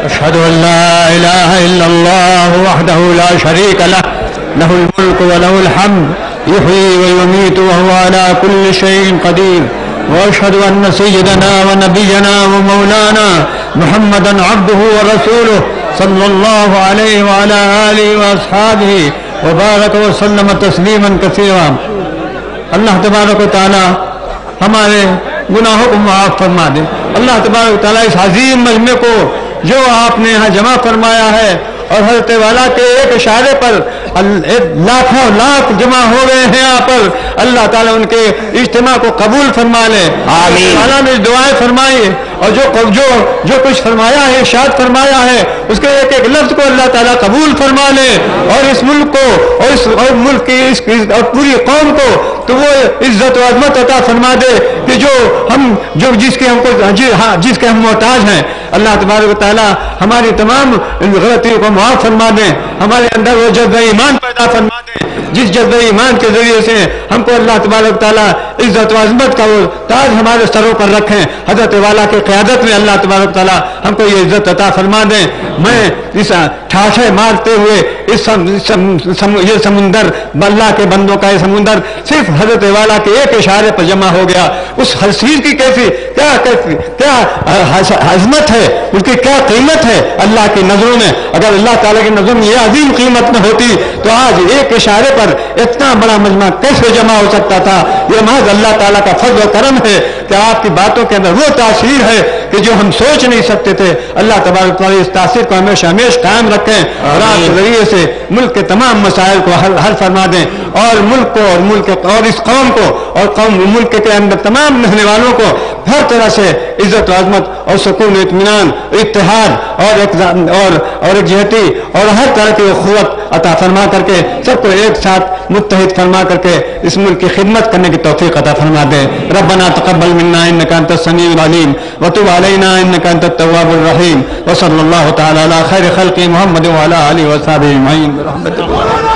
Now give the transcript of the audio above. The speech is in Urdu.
أشهد أن لا إله إلا الله وحده لا شريك له له الملك وله الحمد يحيي ويميت وهو على كل شيء قدير وأشهد أن سيدنا ونبينا ومولانا محمدا عبده ورسوله صلى الله عليه وعلى آله وأصحابه وبارك وسلم تسليما كثيرا. اللہ تبارک و تعالی ہمارے گناہوں کو معاف فرما دے. اللہ تبارک و تعالی اس عظیم مجمع کو جو آپ نے یہاں جمع فرمایا ہے اور حضرت والا کے ایک اشارے پر لاکھوں لاکھ جمع ہو گئے ہیں یہاں پر, اللہ تعالیٰ ان کے اجتماع کو قبول فرما لے. آمین. اللہ نے دعائیں فرمائی اور جو کچھ فرمایا ہے ارشاد فرمایا ہے اس کے ایک ایک لفظ کو اللہ تعالیٰ قبول فرما لے اور اس ملک کو اور ملک کی اور پوری قوم کو تو وہ عزت و عظمت عطا فرما دے کہ جس کے ہم محتاج ہیں. اللہ تبارک و تعالیٰ ہماری تمام غلطیوں کو معاف فرما دیں, ہمارے اندر وہ جذبہ ایمان پیدا فرما دیں جس جذبہ ایمان کے ذریعے سے ہم کو اللہ تبارک و تعالیٰ عزت و عظمت کا وہ تاج ہمارے سروں پر رکھیں. حضرت والا کی قیادت میں اللہ تبارک و تعالیٰ ہم کو یہ عزت عطا فرما دیں. میں اس ٹھاٹھے مارتے ہوئے یہ سمندر اللہ کے بندوں کا یہ سمندر صرف حضرت والا کے ایک اشارے پر جمع ہو گیا. اس حسین کی کیسی کیا عظمت ہے, اس کی کیا قیمت ہے اللہ کی نظروں میں. اگر اللہ تعالیٰ کی نظروں میں یہ عظیم قیمت نہ ہوتی تو آج ایک اشارے پر اتنا بڑا مجمع کیسے جمع ہو سکتا تھا. یہ محض اللہ تعالیٰ کا فضل و کرم ہے کہ آپ کی باتوں کے اندر وہ تاثیر ہے کہ جو ہم سوچ نہیں سکتے تھے. اللہ تبارک تعالیٰ اس تاثیر کو ہمیشہ ہمیشہ قائم رکھیں اور آپ کے ذریعے سے ملک کے تمام مسائل کو حل فرما دیں اور ملک کو اور اس قوم کو اور ملک کے اندر تمام رہنے والوں کو ہر طرح سے عزت و عظمت اور سکون اطمینان اتحاد اور یکجہتی اور ہر طرح کی قوت عطا فرما کر کے سب کو ایک ساتھ متحد فرما کر کے اس ملک کی خدمت کرنے کی توفیق عطا فرما دے. ربنا تقبل منا انك انت السميع العليم وتب علينا انك انت التواب الرحيم وصلى الله تعالى على خير خلق محمد وعلى اله وصحبه اجمعين برحمتك.